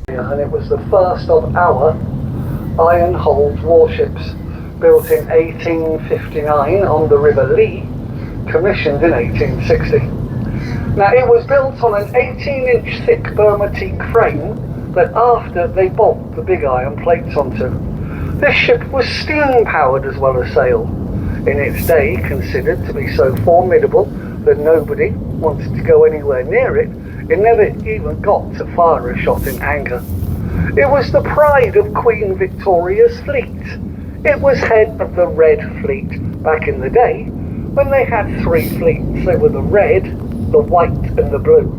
And it was the first of our iron-hulled warships, built in 1859 on the River Lee, commissioned in 1860. Now it was built on an 18-inch thick Burma teak frame that after they bolted the big iron plates onto. This ship was steam-powered as well as sail, in its day considered to be so formidable that nobody wanted to go anywhere near it. It never even got to fire a shot in anger. It was the pride of Queen Victoria's fleet. It was head of the Red Fleet back in the day, when they had three fleets. They were the red, the white and the blue.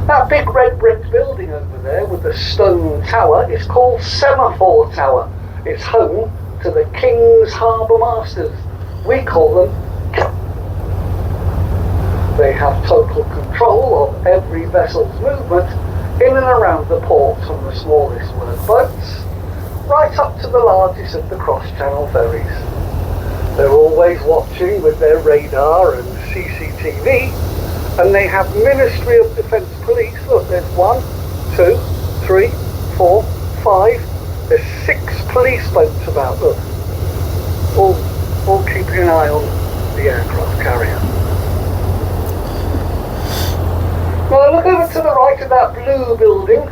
That big red brick building over there with the stone tower is called Semaphore Tower. It's home to the King's Harbour Masters. We call them captains. They have total control of every vessel's movement in and around the port, from the smallest workboats right up to the largest of the cross-channel ferries. They're always watching with their radar and CCTV, and they have Ministry of Defence police. Look, there's 1, 2, 3, 4, 5. There's 6 police boats about. Look, all keeping an eye on the aircraft carrier. Now look over to the right of that blue building.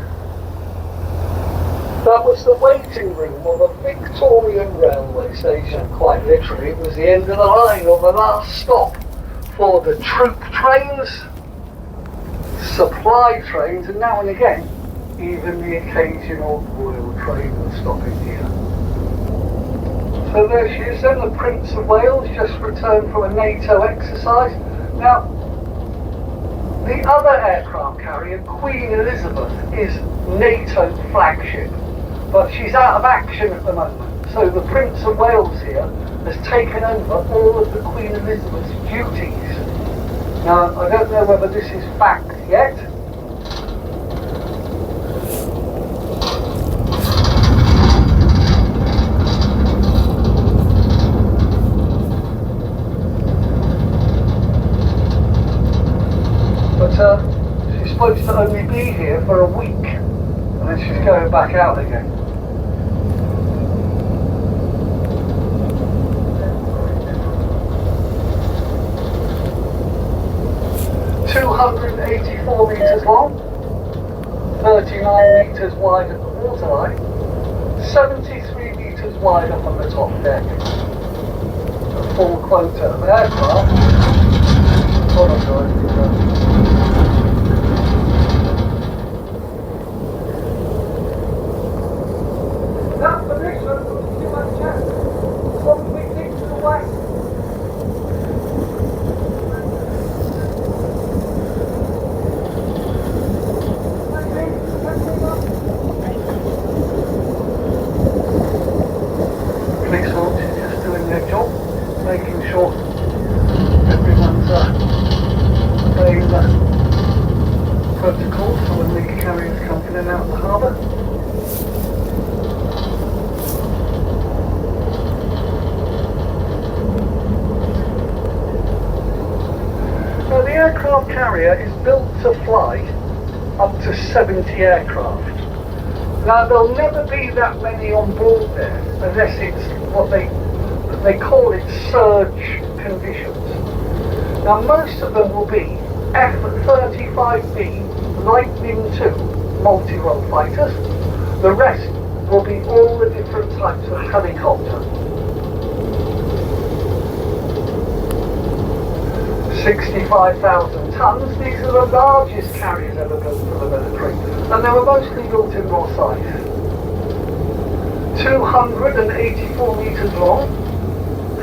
That was the waiting room of a Victorian railway station. Quite literally, it was the end of the line, or the last stop for the troop trains, supply trains, and now and again, even the occasional royal train was stopping here. So there she is then, the Prince of Wales, just returned from a NATO exercise. Now, the other aircraft carrier, Queen Elizabeth, is NATO flagship, but she's out of action at the moment. So the Prince of Wales here has taken over all of the Queen Elizabeth's duties. Now, I don't know whether this is fact yet. But she's supposed to only be here for a week, and then she's going back out again. ...284 metres long, 39 metres wide at the waterline, 73 metres wide up on the top deck. A full quota of aircraft. Hold on, guys. That position was too much chance. Completely to the west. Police force is just doing their job, making sure everyone's obeying the protocols for when the carriers come in and out of the harbour. Now the aircraft carrier is built to fly up to 70 aircraft. Now there'll never be that many on board there unless it's what they call it surge conditions. Now most of them will be F-35B Lightning II multi-role fighters. The rest will be all the different types of helicopter. 65,000 tons, these are the largest carriers ever built for the military, and they were mostly built in Rosyth. 284 metres long,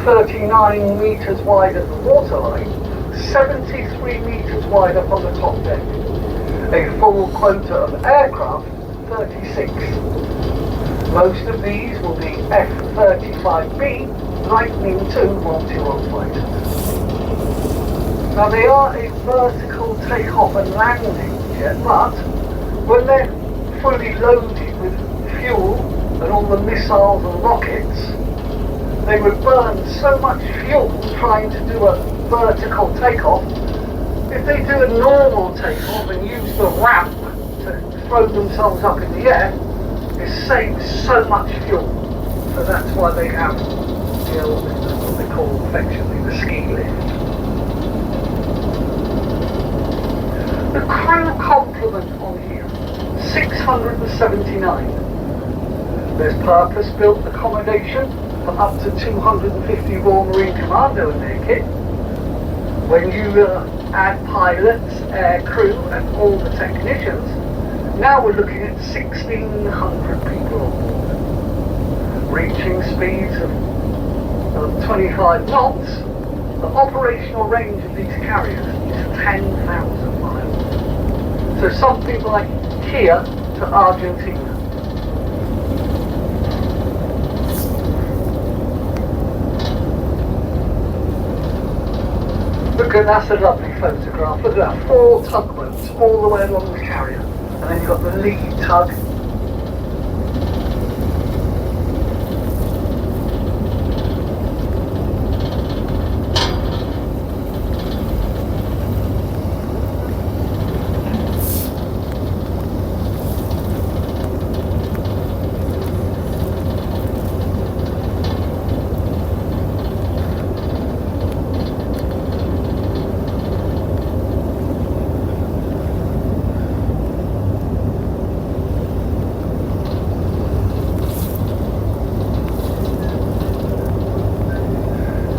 39 metres wide at the waterline, 73 metres wide up on the top deck. A full quota of aircraft, 36. Most of these will be F-35B Lightning II multi-role fighters. Now they are a vertical takeoff and landing jet, but when they're fully loaded with fuel and all the missiles and rockets, they would burn so much fuel trying to do a vertical takeoff. If they do a normal takeoff and use the ramp to throw themselves up in the air, it saves so much fuel. So that's why they have what they call affectionately the ski lift. The crew complement on here, 679. There's purpose-built accommodation for up to 250 Royal Marine Commando in their kit. When you add pilots, air crew and all the technicians, now we're looking at 1,600 people on board, reaching speeds of 25 knots. The operational range of these carriers is 10,000 miles. So something like here to Argentina. Look at that's a lovely photograph. Look at that, 4 tugboats all the way along the carrier. And then you've got the lead tug.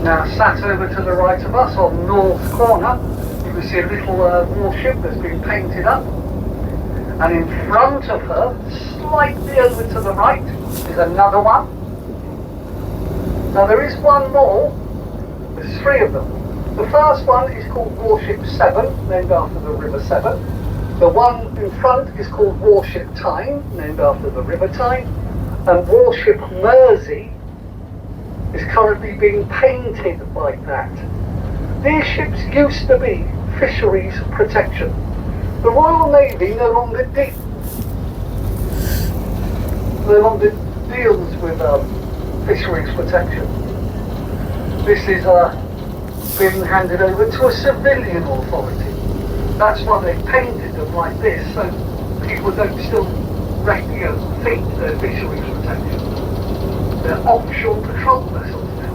Now sat over to the right of us on north corner, you can see a little warship that's been painted up, and in front of her, slightly over to the right, is another one. Now there is one more, there's 3 of them. The first one is called Warship 7, named after the River Severn. The one in front is called Warship Tyne, named after the River Tyne, and Warship Mersey is currently being painted like that. These ships used to be fisheries protection. The Royal Navy no longer deals with fisheries protection. This is being handed over to a civilian authority. That's why they painted them like this, so people don't still think they're fisheries protection. They're offshore patrol vessels now.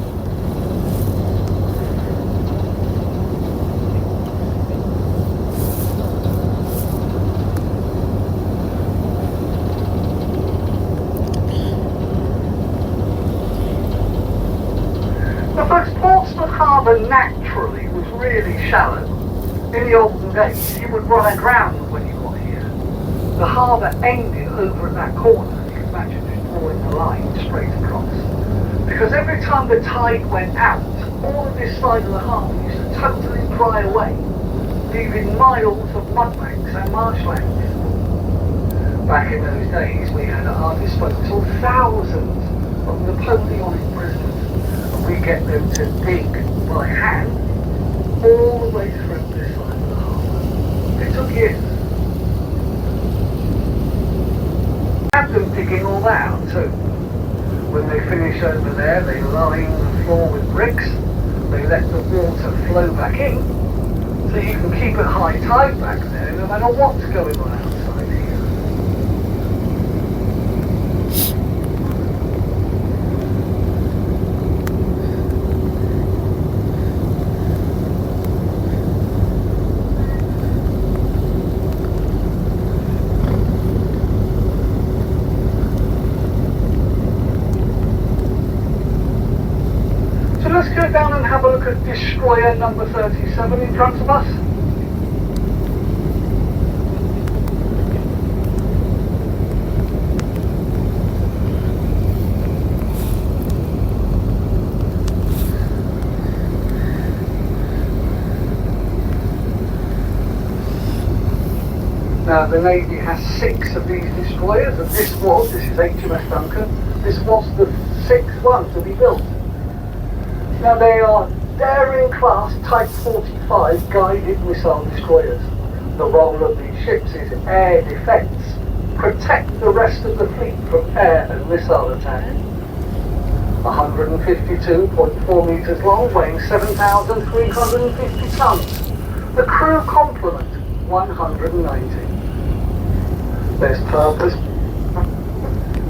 The first Portsmouth Harbour naturally was really shallow. In the olden days, you would run aground when you got here. The harbour ended over at that corner. You can imagine drawing the line straight across. Because every time the tide went out, all of this side of the harbour used to totally dry away, leaving miles of mudbanks and marshlands. Back in those days, we had at our disposal thousands of Napoleonic prisoners, and we get them to dig by hand all the way through this side of the harbour. It took years. Had them digging all that out too. When they finish over there, they line the floor with bricks, they let the water flow back in, so you can keep it high tide back there no matter what's going on outside here. Let's go down and have a look at destroyer number 37 in front of us. Now the Navy has 6 of these destroyers, and this is HMS Duncan, this was the 6th one to be built. Now they are daring class Type 45 guided missile destroyers. The role of these ships is air defence, protect the rest of the fleet from air and missile attack. 152.4 metres long, weighing 7,350 tonnes. The crew complement 190. There's purpose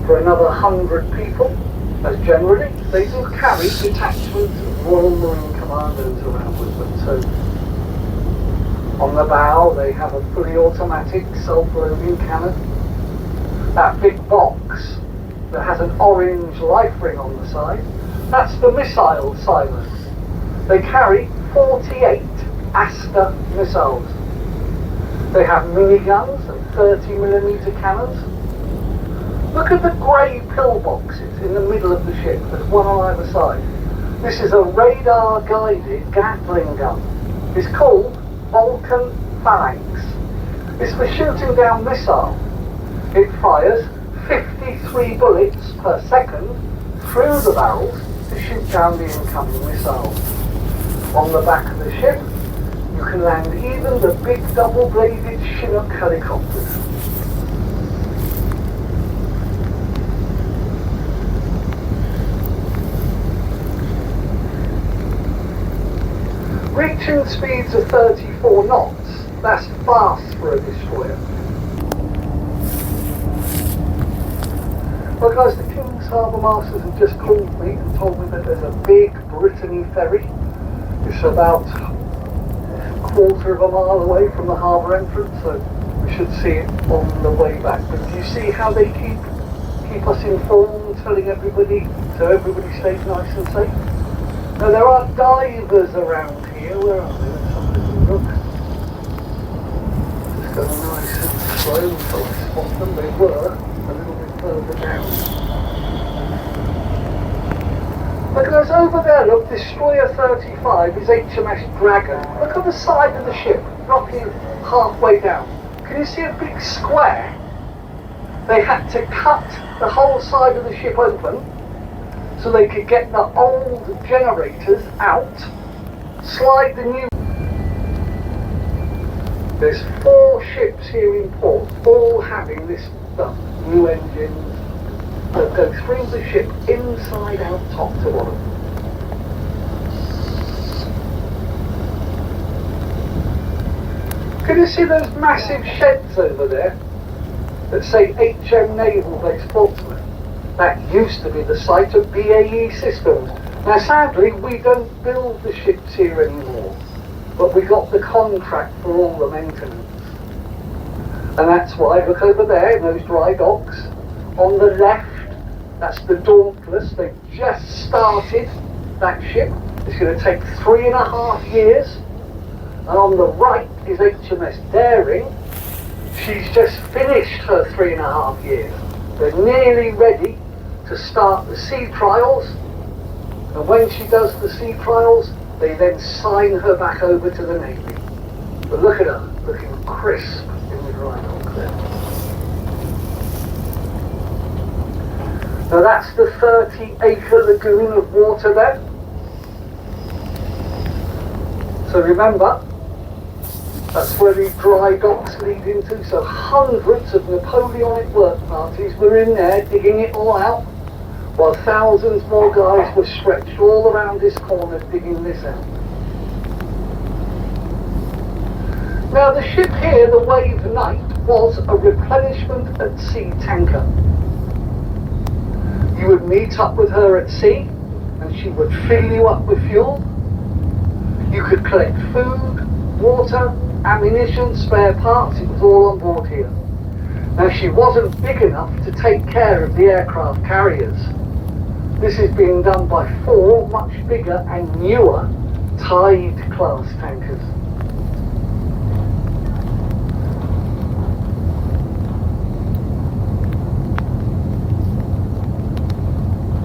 for another 100 people, as generally they do carry detachments of Royal Marine Commandos around with them. So on the bow they have a fully automatic self-loading cannon. That big box that has an orange life ring on the side, that's the missile silence. They carry 48 Aster missiles. They have miniguns and 30mm cannons. Look at the grey pillboxes in the middle of the ship. There's one on either side. This is a radar-guided Gatling gun. It's called Vulcan Phalanx. It's for shooting down missiles. It fires 53 bullets per second through the barrels to shoot down the incoming missiles. On the back of the ship, you can land even the big double-bladed Chinook helicopters. Reaching speeds of 34 knots, that's fast for a destroyer. Well guys, the King's Harbour Masters have just called me and told me that there's a big Brittany ferry. It's about a quarter of a mile away from the harbour entrance, so we should see it on the way back. But do you see how they keep us informed, telling everybody, so everybody stays nice and safe? Now there are divers around here. Where are they? Let's have a little look. Just go nice and slow until I spot them. They were a little bit further down. But guys, over there, look, Destroyer 35 is HMS Dragon. Look at the side of the ship, roughly halfway down. Can you see a big square? They had to cut the whole side of the ship open so they could get the old generators out, slide the new. There's 4 ships here in port, all having this stuff, new engines that go through the ship inside out, top to bottom. Can you see those massive sheds over there that say HM Naval Base Portsmouth? That used to be the site of BAE Systems. Now sadly we don't build the ships here anymore, but we got the contract for all the maintenance. And that's why, look over there in those dry docks, on the left, that's the Dauntless. They've just started that ship. It's going to take 3.5 years. And on the right is HMS Daring. She's just finished her 3.5 years. They're nearly ready to start the sea trials, and when she does the sea trials, they then sign her back over to the Navy. But look at her, looking crisp in the dry dock there. Now that's the 30-acre lagoon of water there. So remember, that's where these dry docks lead into. So hundreds of Napoleonic work parties were in there digging it all out, while thousands more guys were stretched all around this corner digging this out. Now the ship here, the Wave Knight, was a replenishment at sea tanker. You would meet up with her at sea and she would fill you up with fuel. You could collect food, water, ammunition, spare parts. It was all on board here. Now she wasn't big enough to take care of the aircraft carriers. This is being done by 4 much bigger and newer Tide class tankers.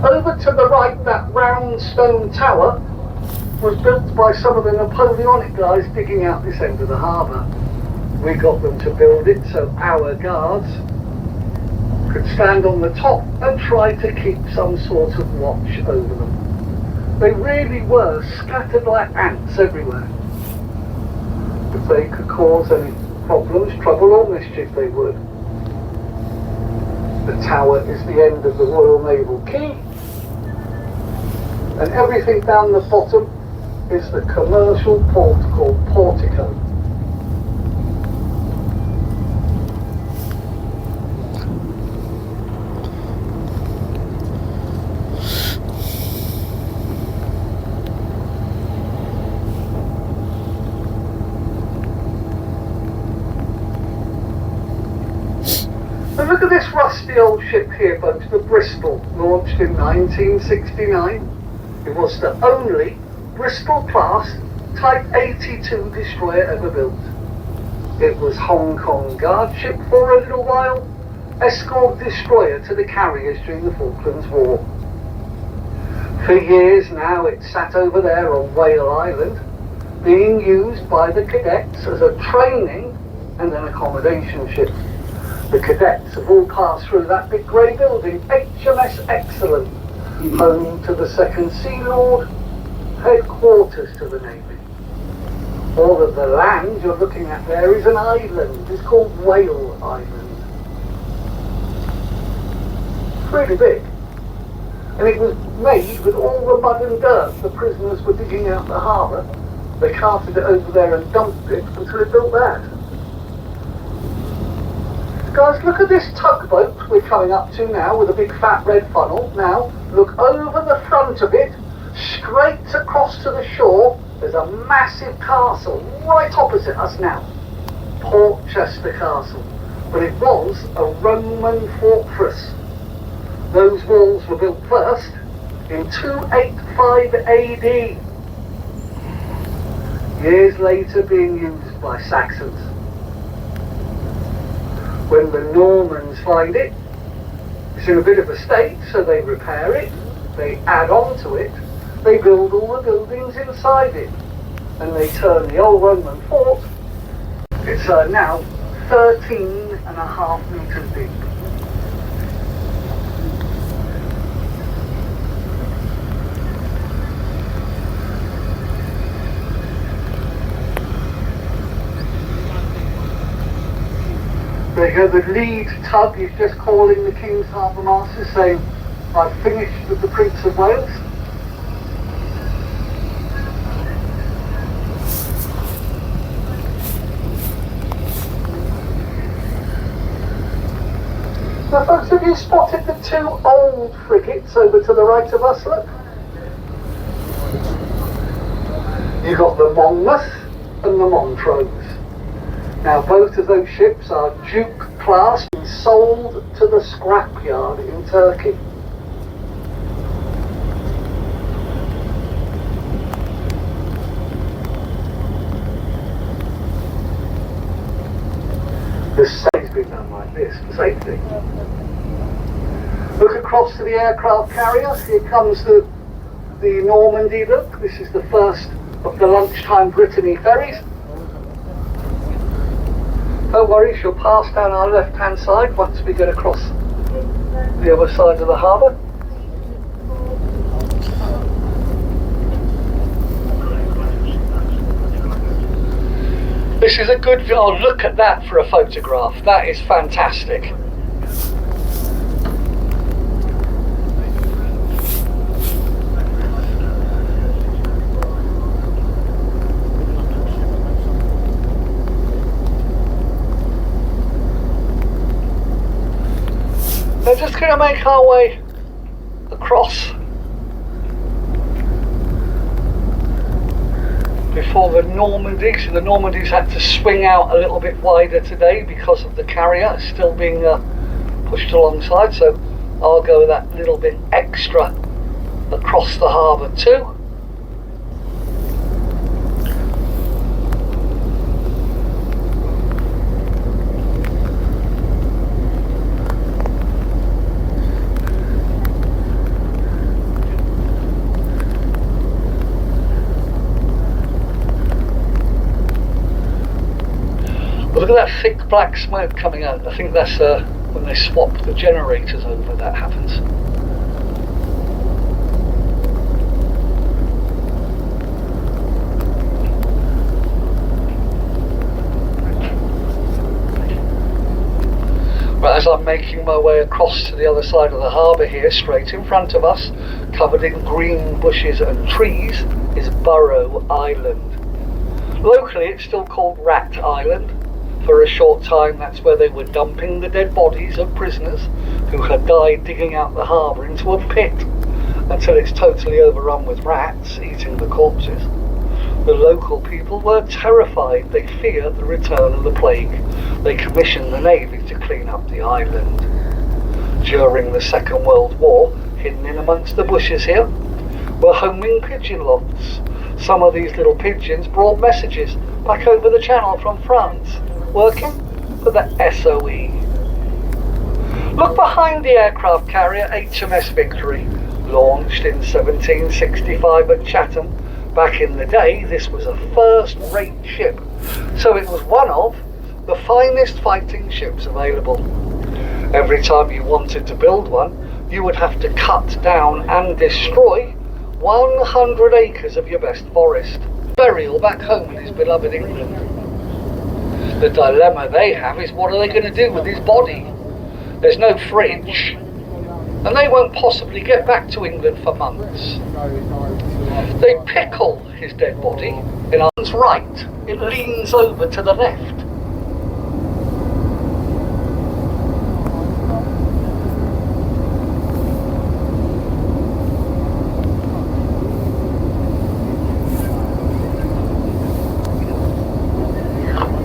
Over to the right, that round stone tower was built by some of the Napoleonic guys digging out this end of the harbour. We got them to build it so our guards could stand on the top and try to keep some sort of watch over them. They really were scattered like ants everywhere. If they could cause any problems, trouble or mischief, they would. The tower is the end of the Royal Naval Quay, and everything down the bottom is the commercial port called Portico. And look at this rusty old ship here, folks, the Bristol, launched in 1969. It was the only Bristol-class Type 82 destroyer ever built. It was Hong Kong guard ship for a little while, escort destroyer to the carriers during the Falklands War. For years now it sat over there on Whale Island, being used by the cadets as a training and an accommodation ship. The cadets have all passed through that big grey building, HMS Excellent, home to the Second Sea Lord, headquarters to the Navy. All of the land you're looking at there is an island. It's called Whale Island. It's really big. And it was made with all the mud and dirt the prisoners were digging out the harbour. They carted it over there and dumped it until they built that. Guys, look at this tugboat we're coming up to now with a big fat red funnel. Now, look over the front of it, straight across to the shore. There's a massive castle right opposite us now. Portchester Castle. But it was a Roman fortress. Those walls were built first in 285 AD. Years later being used by Saxons. When the Normans find it, it's in a bit of a state, so they repair it, they add on to it, they build all the buildings inside it, and they turn the old Roman fort. It's now 13.5 metres deep. There you go, the lead tug is just calling the King's Harbour Master saying, I've finished with the Prince of Wales. Now folks, have you spotted the two old frigates over to the right of us, look? You've got the Monmouth and the Montrose. Now both of those ships are Duke class and sold to the scrapyard in Turkey. The safety's been done like this, for safety. Look across to the aircraft carrier. Here comes the Normandy, look. This is the first of the lunchtime Brittany ferries. Don't worry, she'll pass down our left-hand side once we get across the other side of the harbour. This is a good view. Oh, look at that for a photograph. That is fantastic. We're just going to make our way across before the Normandy. So the Normandy's had to swing out a little bit wider today because of the carrier still being pushed alongside. So I'll go that little bit extra across the harbour too. Look at that thick black smoke coming out. I think that's when they swap the generators over, that happens. But as I'm making my way across to the other side of the harbour here, straight in front of us, covered in green bushes and trees, is Burrow Island. Locally it's still called Rat Island. For a short time that's where they were dumping the dead bodies of prisoners who had died digging out the harbour into a pit, until it's totally overrun with rats eating the corpses. The local people were terrified. They feared the return of the plague. They commissioned the Navy to clean up the island. During the Second World War, hidden in amongst the bushes here, were homing pigeon lofts. Some of these little pigeons brought messages back over the channel from France, working for the SOE. Look behind the aircraft carrier HMS Victory, launched in 1765 at Chatham. Back in the day, this was a first-rate ship, so it was one of the finest fighting ships available. Every time you wanted to build one, you would have to cut down and destroy 100 acres of your best forest. Burial back home in his beloved England. The dilemma they have is, what are they going to do with his body? There's no fridge, and they won't possibly get back to England for months. They pickle his dead body in arm's right. It leans over to the left.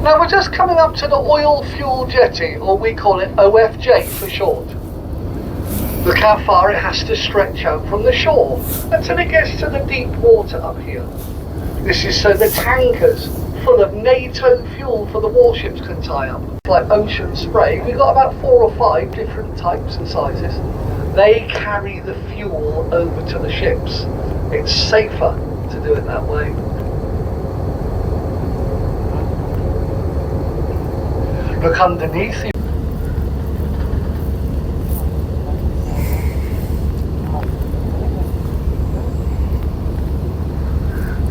Now we're just coming up to the oil fuel jetty, or we call it OFJ for short. Look how far it has to stretch out from the shore until it gets to the deep water up here. This is so the tankers full of NATO fuel for the warships can tie up. Like ocean spray, we've got about 4 or 5 different types and sizes. They carry the fuel over to the ships. It's safer to do it that way. Look underneath you.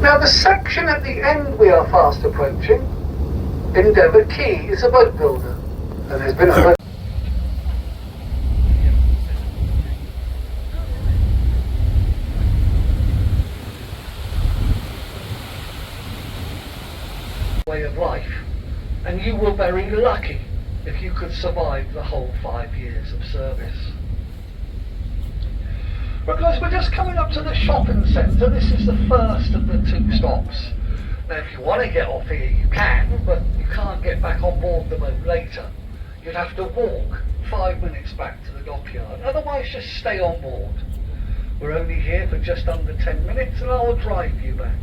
Now the section at the end we are fast approaching, Endeavour Quay, is a boat builder, and there's been a boat way of life, and you were very lucky if you could survive the whole 5 years of service. Because we're just coming up to the shopping centre. This is the first of the 2 stops. Now if you want to get off here you can, but you can't get back on board the boat later. You'd have to walk 5 minutes back to the dockyard, otherwise just stay on board. We're only here for just under 10 minutes and I'll drive you back.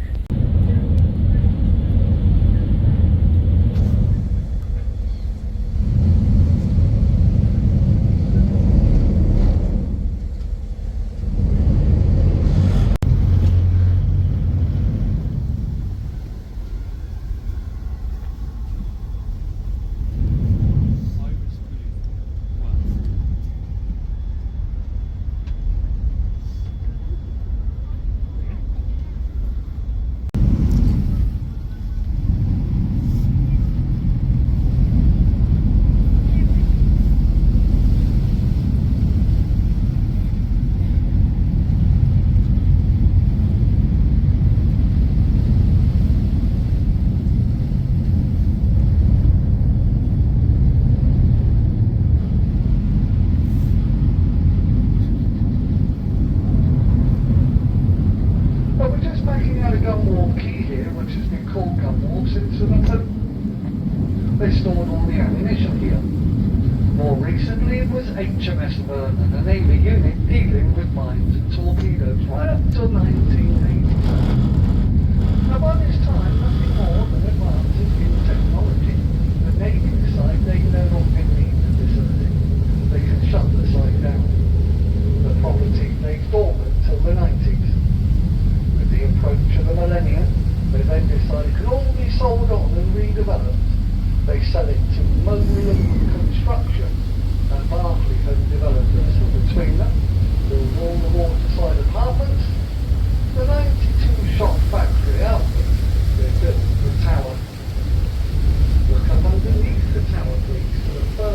They stored all the ammunition here. More recently it was HMS Vernon, a Navy unit dealing with mines and torpedoes right up till 1987. Now by this time nothing more than advances in technology. The Navy decide they no longer need the facility. They can shut the site down. The property lay dormant till the 90s. With the approach of the millennium, they then decide it can all be sold on and redeveloped. They sell it to Moreland Construction and Barclay Home Developers, and between them, build all the waterside apartments, the 92-shop factory outfit. They built the tower. Look up underneath the tower, please, to the first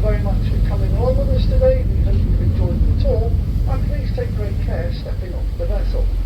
you very much for coming along with us today. We hope you've enjoyed the tour, and please take great care stepping off the vessel.